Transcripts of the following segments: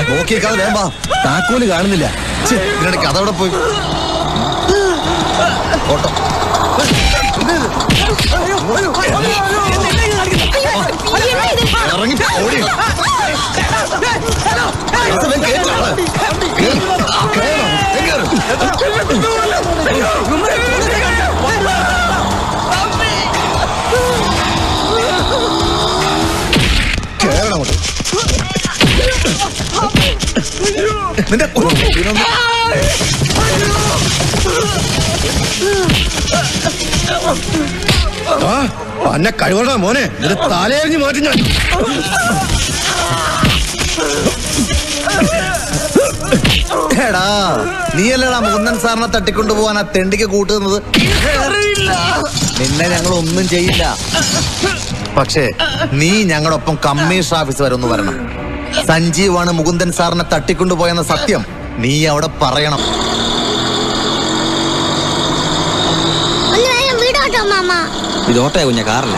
നോക്കിയേക്കാതെ വേമ്പാ, താക്കോല് കാണുന്നില്ല. ഇതിനിടയ്ക്ക് അതവിടെ പോയി. ഓട്ടോ ഇറങ്ങി ഓടി. നിന്റെ അന്നെ കഴിവണ മോനെ, ഇത് തലയറിഞ്ഞ് മാറ്റി ഞാൻ. എടാ നീയല്ലടാ മുകുന്ദൻ സാറിനെ തട്ടിക്കൊണ്ടുപോകാൻ ആ തെണ്ടിക്ക് കൂട്ടുന്നത്. നിന്നെ ഞങ്ങൾ ഒന്നും ചെയ്യില്ല. പക്ഷേ നീ ഞങ്ങളൊപ്പം കമ്മീഷൻ ഓഫീസ് വരെ ഒന്ന് വരണം. സഞ്ജീവാണ് മുകുന്ദൻ സാറിനെ തട്ടിക്കൊണ്ടുപോയെന്ന സത്യം നീ അവിടെ പറയണം. ഇതോട്ടേ കുഞ്ഞ കാറില്ല.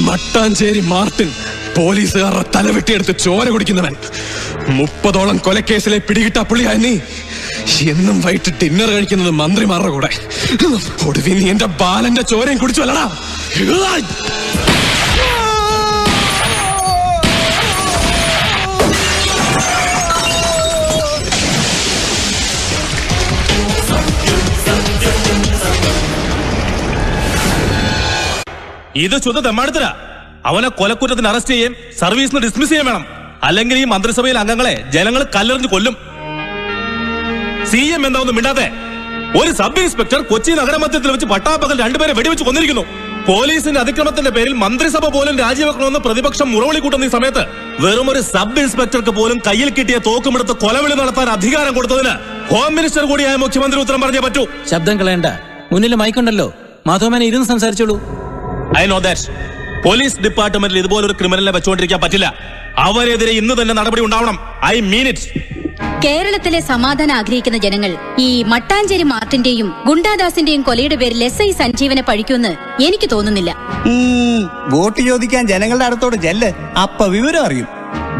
മട്ടാഞ്ചേരി മാർട്ടിൻ, പോലീസുകാരുടെ തലവെട്ടിയെടുത്ത് ചോര കുടിക്കുന്നവൻ. 30ഓളം കൊലക്കേസിലെ പിടികിട്ട പുള്ളിയായി നീ എന്നും വൈകിട്ട് ഡിന്നർ കഴിക്കുന്നത് മന്ത്രിമാരുടെ കൂടെ. ഒടുവിൽ നീ എന്റെ ബാലന്റെ ചോരയും കുടിച്ചു അല്ലടാ. ഇത് ശുദ്ധ തെമ്മാടുത്തരാ. അവനെ കൊലക്കുറ്റത്തിന് അറസ്റ്റ് ചെയ്യും, സർവീസിന് ഡിസ്മിസ് ചെയ്യാൻ വേണം. അല്ലെങ്കിൽ ഈ മന്ത്രിസഭയിലെ അംഗങ്ങളെ ജനങ്ങൾ കല്ലെറിഞ്ഞ് കൊല്ലും. CM എന്താ ഒന്നും മിണ്ടാതെ? ഒരു സബ് ഇൻസ്പെക്ടർ കൊച്ചി നഗരമധ്യത്തിൽ വെച്ച് പട്ടാപ്പകൽ 2 പേരെ വെടിവെച്ച് കൊന്നിരിക്കുന്നു. പോലീസിന്റെ അതിക്രമത്തിന്റെ പേരിൽ മന്ത്രിസഭ പോലും രാജിവെക്കണമെന്ന് പ്രതിപക്ഷം മുറവിളി കൂട്ടുന്ന ഈ സമയത്ത് വെറും ഒരു സബ് ഇൻസ്പെക്ടർക്ക് പോലും കയ്യിൽ കിട്ടിയ തോക്കുമെടുത്ത് കൊലവിളി നടത്താൻ അധികാരം കൊടുത്തതിന് ഹോം മിനിസ്റ്റർ കൂടിയായ മുഖ്യമന്ത്രി ഉത്തരം പറഞ്ഞേ പറ്റൂ. ശബ്ദം കളയണ്ട, മുന്നിൽ മൈക്കുണ്ടല്ലോ, മാധവമേനെ ഇരുന്ന് സംസാരിച്ചോളൂ. I know that. പോലീസ് ഡിപ്പാർട്ട്മെന്റിൽ ഇതുപോലൊരു ക്രിമിനലിനെ വെച്ചുകൊണ്ടിരിക്കാൻ പറ്റില്ല. അവരെതിരെ ഇന്ന് തന്നെ നടപടി ഉണ്ടാവണം. I mean it. കേരളത്തിലെ സമാധാനം ആഗ്രഹിക്കുന്ന ജനങ്ങൾ ഈ മട്ടാഞ്ചേരി മാർട്ടിന്റെയും ഗുണ്ടാദാസിന്റെയും കൊലയുടെ പേരിൽ SI സഞ്ജീവനെ പഴിക്കുമെന്ന് എനിക്ക് തോന്നുന്നില്ല. വോട്ട് ചോദിക്കാൻ ജനങ്ങളുടെ അടുത്തോട് ചെല്ല്, അപ്പ വിവരം അറിയും.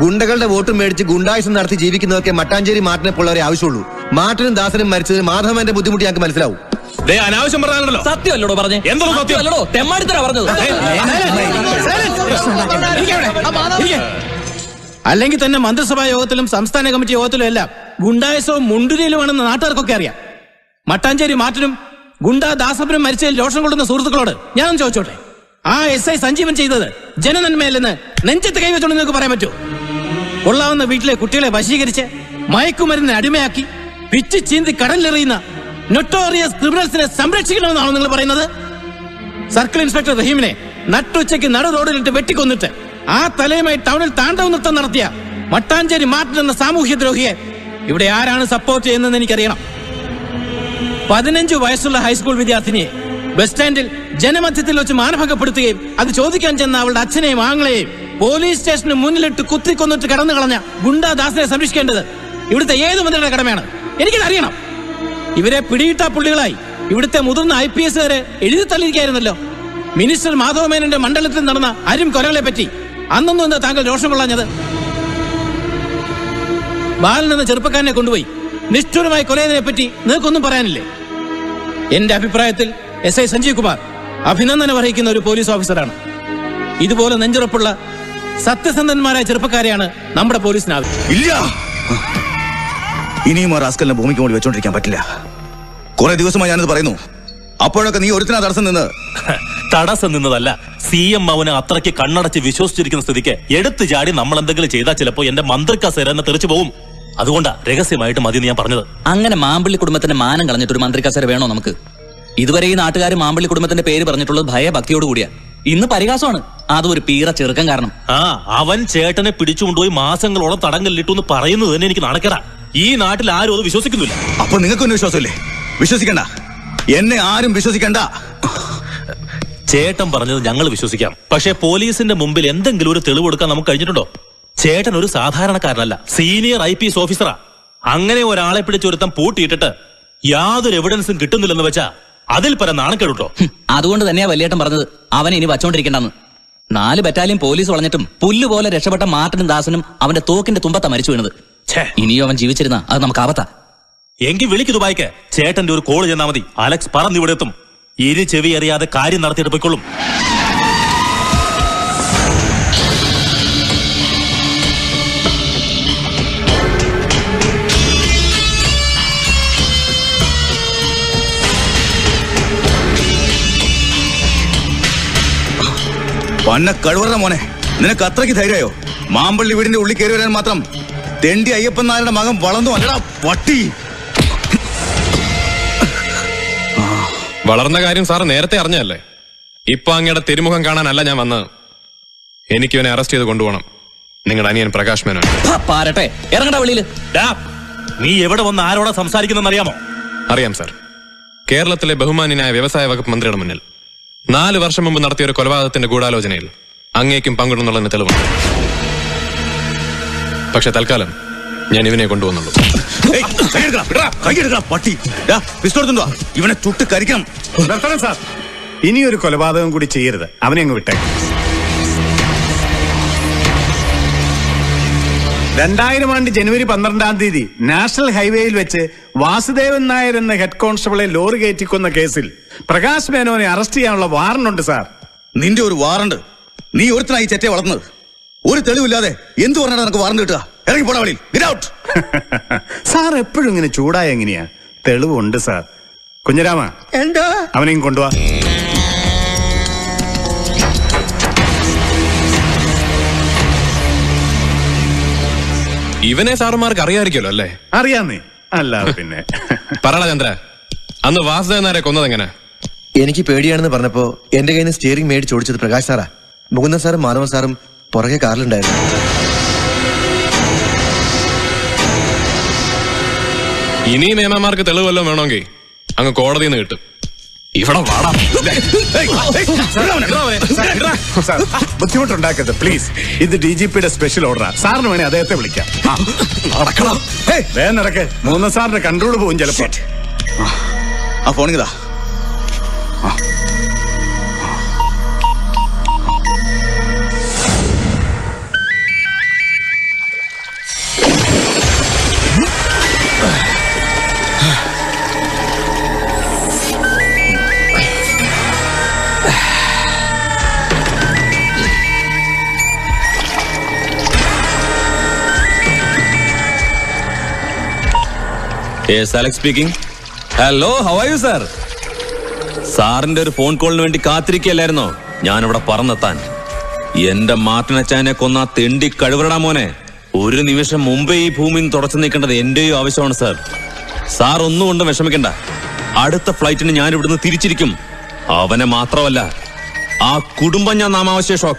ഗുണ്ടകളുടെ വോട്ട് മേടിച്ച് ഗുണ്ടായുസം നടത്തി ജീവിക്കുന്നവർക്ക് മട്ടാഞ്ചേരി മാർട്ടിനെ പോലുള്ളവരെ ആവശ്യമുള്ളൂ. മാർട്ടിനും ദാസനും മരിച്ചത് മാധവന്റെ ബുദ്ധിമുട്ട് ഞങ്ങൾക്ക് മനസ്സിലാവും. അനാവശ്യം പറയാനല്ലോ. സത്യമല്ലടോ പറഞ്ഞേ? എന്തോ സത്യമല്ലടോ, തെമ്മാടിത്തരാ പറഞ്ഞത്. അല്ലെങ്കിൽ തന്നെ മന്ത്രിസഭാ യോഗത്തിലും സംസ്ഥാന കമ്മിറ്റി യോഗത്തിലും എല്ലാം ഗുണ്ടായസവും മുണ്ടുരിയിലുമാണെന്ന് നാട്ടുകാർക്കൊക്കെ അറിയാം. മട്ടാഞ്ചേരി മാർട്ടിനും ഗുണ്ടാ ദാസപ്പനും മരിച്ചതിൽ രോഷം കൊള്ളുന്ന സുഹൃത്തുക്കളോട് ഞാനൊന്ന് ചോദിച്ചോട്ടെ, ആ SI സഞ്ജീവൻ ചെയ്തത് ജനനന്മയല്ലെന്ന് നെഞ്ചത്ത് കൈവച്ചോണ്ട് നിങ്ങൾക്ക് പറയാൻ പറ്റുമോ? കൊള്ളാവുന്ന വീട്ടിലെ കുട്ടികളെ വശീകരിച്ച് മയക്കുമരുന്നിന് അടിമയാക്കി പിച്ച് ചീന്തി കടലിലെറിയുന്ന നൊട്ടോറിയസ് ക്രിമിനൽസിനെ സംരക്ഷിക്കണമെന്നാണോ നിങ്ങൾ പറയുന്നത്? സർക്കിൾ ഇൻസ്പെക്ടർ റഹീമിനെ നട്ടുച്ചയ്ക്ക് നടു റോഡിലിട്ട് വെട്ടിക്കൊന്നിട്ട് ആ തലയുമായി ടൗണിൽ താണ്ഡവ നൃത്തം നടത്തിയ മട്ടാഞ്ചേരി മാർട്ടിൻ എന്ന സാമൂഹ്യ ദ്രോഹിയെ ഇവിടെ ആരാണ് സപ്പോർട്ട് ചെയ്യുന്നതെന്ന് എനിക്കറിയണം. 15 വയസ്സുള്ള ഹൈസ്കൂൾ വിദ്യാർത്ഥിനിയെ ബസ് സ്റ്റാൻഡിൽ ജനമധ്യത്തിൽ വെച്ച് മാനഭംഗപ്പെടുത്തുകയും അത് ചോദിക്കാൻ ചെന്ന അവളുടെ അച്ഛനെയും ആങ്ങളെയും പോലീസ് സ്റ്റേഷന് മുന്നിലിട്ട് കുത്തിക്കൊന്നിട്ട് കടന്നു കളഞ്ഞ ഗുണ്ടാദാസിനെ സംരക്ഷിക്കേണ്ടത് ഇവിടുത്തെ ഏത് മന്ത്രിയുടെ കടമയാണ്? എനിക്കതറിയണം. ഇവരെ പിടിയിട്ട പുള്ളികളായി ഇവിടുത്തെ മുതിർന്ന IPS എഴുതി തള്ളിയിരിക്കായിരുന്നല്ലോ. മിനിസ്റ്റർ മാധവമേനന്റെ മണ്ഡലത്തിൽ നടന്ന അരും കൊലകളെ പറ്റി അന്നൊന്നും എന്താ താങ്കൾ രോഷം കൊള്ളാഞ്ഞത്? ബാലൻ എന്ന ചെറുപ്പക്കാരനെ കൊണ്ടുപോയി നിഷ്ഠുരമായി കൊലയതിനെ പറ്റി നിങ്ങൾക്കൊന്നും പറയാനില്ലേ? എന്റെ അഭിപ്രായത്തിൽ SI സഞ്ജീവ് കുമാർ അഭിനന്ദനം അർഹിക്കുന്ന ഒരു പോലീസ് ഓഫീസറാണ്. ഇതുപോലെ നെഞ്ചുറപ്പുള്ള സത്യസന്ധന്മാരായ ചെറുപ്പക്കാരെയാണ് നമ്മുടെ പോലീസിന് ആവശ്യം. ഇല്ല, ഇനിയും ആ റാസ്കലിനെ ഭൂമിക്ക് മുകളിൽ വെച്ചോണ്ടിരിക്കാൻ പറ്റില്ല. കുറെ ദിവസമായി ഞാനത് പറയുന്നു. അപ്പോഴൊക്കെ നീ ഒരുത്തിനാ തടസ്സം നിന്ന്. തടസ്സം നിന്നതല്ല, CM അവനെ അത്രയ്ക്ക് കണ്ണടച്ച് വിശ്വസിച്ചിരിക്കുന്ന സ്ഥിതിക്ക് എടുത്തു ചാടി നമ്മൾ എന്തെങ്കിലും ചെയ്താൽ ചിലപ്പോ എന്റെ മന്ത്രിക്കസേര എന്നെ തെറിച്ചു പോകും. അതുകൊണ്ടാ രഹസ്യമായിട്ട് മതി ഞാൻ പറഞ്ഞത്. അങ്ങനെ മാമ്പള്ളി കുടുംബത്തിന്റെ മാനം കളഞ്ഞിട്ട് ഒരു മന്ത്രിക്കസേര വേണോ നമുക്ക്? ഇതുവരെ ഈ നാട്ടുകാർ മാമ്പള്ളി കുടുംബത്തിന്റെ പേര് പറഞ്ഞിട്ടുള്ളത് ഭയഭക്തിയോട് കൂടിയാ. ഇന്ന് പരിഹാസമാണ്. അതും ഒരു പീറ ചെറുക്കം കാരണം. അവൻ ചേട്ടനെ പിടിച്ചുകൊണ്ടുപോയി മാസങ്ങളോളം തടങ്കലിട്ടു എന്ന് പറയുന്നത് തന്നെ എനിക്ക് നാണക്കേടാ. ഈ നാട്ടിൽ ആരും അത് വിശ്വസിക്കുന്നില്ല. അപ്പൊ നിങ്ങൾക്കൊന്നും വിശ്വാസമില്ലേ? വിശ്വസിക്കണ്ട, എന്നെ ആരും വിശ്വസിക്കണ്ട. ചേട്ടൻ പറഞ്ഞത് ഞങ്ങൾ വിശ്വസിക്കാം. പക്ഷേ പോലീസിന്റെ മുമ്പിൽ എന്തെങ്കിലും ഒരു തെളിവ് കൊടുക്കാൻ നമുക്ക് കഴിഞ്ഞിട്ടുണ്ടോ? ചേട്ടൻ ഒരു സാധാരണക്കാരനല്ല, സീനിയർ IPS ഓഫീസറാ. അങ്ങനെ ഒരാളെ പിടിച്ചൊരുത്തം പൂട്ടിയിട്ടിട്ട് യാതൊരു എവിഡൻസും കിട്ടുന്നില്ലെന്ന് വെച്ചാ അതിൽ പരം നാണക്കേടുട്ടോ. അതുകൊണ്ട് തന്നെയാ വലിയേട്ടൻ പറഞ്ഞത് അവനെ ഇനി വച്ചോണ്ടിരിക്കണ്ടെന്ന്. 4 ബറ്റാലിയൻ പോലീസ് വളഞ്ഞിട്ടും പുല്ലുപോലെ രക്ഷപ്പെട്ട മാർട്ടിനും ദാസനും അവന്റെ തോക്കിന്റെ തുമ്പത്താ മരിച്ചു വീണത്. ഇനിയും അവൻ ജീവിച്ചിരുന്ന അത് നമുക്ക് ആപത്താ. എങ്കിൽ വിളിക്ക് ദുബായിക്ക്. ചേട്ടന്റെ ഒരു കോള് ചെന്നാ മതി, അലക്സ് പറന്നിവിടെ എത്തും. ഇരു ചെവി അറിയാതെ കാര്യം നടത്തിയിട്ട് പോയിക്കൊള്ളും. പന്ന കഴിവറ മോനെ, നിനക്ക് അത്രയ്ക്ക് ധൈര്യമോ? മാമ്പള്ളി വീടിന്റെ ഉള്ളിൽ കയറി വരാൻ മാത്രം തെണ്ടി അയ്യപ്പൻ നായരുടെ മകൻ വളർന്നു അല്ലടാ പട്ടി. വളർന്ന കാര്യം സാറ് നേരത്തെ അറിഞ്ഞല്ലേ? ഇപ്പൊ അങ്ങയുടെ തിരുമുഖം കാണാനല്ല ഞാൻ വന്നത്. എനിക്ക് ഇവനെ അറസ്റ്റ് ചെയ്ത് കൊണ്ടുപോകണം. നിങ്ങളുടെ അനിയൻ പ്രകാശ് മേനോൻ. പാരട്ടെ, ഇറങ്ങടാ വെളിയില്. നീ എവിടെ വന്ന് ആരോടാ സംസാരിക്കുന്നെന്ന് അറിയാമോ? അറിയാം സാർ. കേരളത്തിലെ ബഹുമാന്യനായ വ്യവസായ വകുപ്പ് മന്ത്രിയുടെ മുന്നിൽ 4 വർഷം മുമ്പ് നടത്തിയ ഒരു കൊലപാതകത്തിന്റെ ഗൂഢാലോചനയിൽ അങ്ങേക്കും പങ്കിടുന്നുള്ളതിന് തെളിവുണ്ട്. പക്ഷെ തൽക്കാലം ഞാൻ ഇവനെ കൊണ്ടുവന്നുള്ളൂ. ഏയ്, കൈയെടുക്കടാ, വിടടാ, കൈയെടുക്കടാ, പട്ടി. ഡാ, പിസ്റ്റൾ എടുത്തുണ്ടോ? ഇവനെ ചുട്ട് കരിക്കണം. നിർത്തണം സാർ, ഇനിയൊരു കൊലപാതകം കൂടി ചെയ്യരുത്. അവനെ അങ്ങ് വിട്ടേക്ക്. 2000 ആണ്ട് ജനുവരി 12-ാം തീയതി നാഷണൽ ഹൈവേയിൽ വെച്ച് വാസുദേവൻ നായർ എന്ന ഹെഡ് കോൺസ്റ്റബിളെ ലോറി കയറ്റിക്കൊന്ന കേസിൽ പ്രകാശ് മേനോനെ അറസ്റ്റ് ചെയ്യാനുള്ള വാറണ്ടുണ്ട് സാർ. നിന്റെ ഒരു വാറണ്ട്? നീ ഒരുത്തനായി ചെറ്റയെ വളർന്നത്. ഒരു തെളിവില്ലാതെ എന്ത് പറഞ്ഞാൽ നിനക്ക് വാറണ്ട് കിട്ടുക? ഇറങ്ങി പോടാ വെളിയിൽ. Get out. സാർ എപ്പോഴും ഇങ്ങനെ ചൂടായ എങ്ങനെയാ? തെളിവുണ്ട് സാർ. കുഞ്ഞരാമ, എന്തോ അവനെയും കൊണ്ടുവാ. ഇവനെ സാറുമാർക്ക് അറിയാമായിരിക്കുമല്ലോ അല്ലേ? അറിയാന്നേ, അല്ല പിന്നെ. പറയടാ ചന്ദ്ര, അന്ന് വാസുദേവൻ നായരെ കൊന്നതെങ്ങനെ? എനിക്ക് പേടിയാണെന്ന് പറഞ്ഞപ്പോ എന്റെ കയ്യിൽ നിന്ന് സ്റ്റിയറിംഗ് മേടിച്ച് ഓടിച്ചത് പ്രകാശ് സാറാ. മുകുന്ദൻ സാറും മാധവൻ സാറും പുറകെ കാറിലുണ്ടായിരുന്നു. ഇനി നിയമമാർക്ക് തെളിവ് വല്ലതും വേണമെങ്കിൽ അങ്ങ് കോടതിയിൽ നിന്ന് കിട്ടും. ഇവിടെ വാടാ. സാർ, ബുദ്ധിമുട്ടുണ്ടാക്കരുത് പ്ലീസ്. ഇത് DGPയുടെ സ്പെഷ്യൽ ഓർഡറാ. സാറിന് വേണേ അദ്ദേഹത്തെ വിളിക്കാം. വേഗം നടക്ക്. 3 സാറിന്റെ കൺട്രോൾ പോകും ചിലപ്പോ. ആ ഫോണിതാ. Yes, Alex speaking. Hello, how are you, sir? സാറിന്റെ ഒരു ഫോൺ കോളിന് വേണ്ടി കാത്തിരിക്കല്ലായിരുന്നോ ഞാനിവിടെ പറന്നെത്താൻ? എന്റെ മാർട്ടിനച്ചാനെ കൊന്ന തെണ്ടി കഴിവറടാ മോനെ. ഒരു നിമിഷം മുമ്പേ ഈ ഭൂമിയിൽ തുടച്ചു നീക്കേണ്ടത് എന്റെയും ആവശ്യമാണ് സാർ. സാർ ഒന്നും കൊണ്ടും വിഷമിക്കണ്ട. അടുത്ത ഫ്ലൈറ്റിന് ഞാൻ ഇവിടുന്ന് തിരിച്ചിരിക്കും. അവനെ മാത്രമല്ല, ആ കുടുംബം ഞാൻ നാമാവശേഷമാക്കും.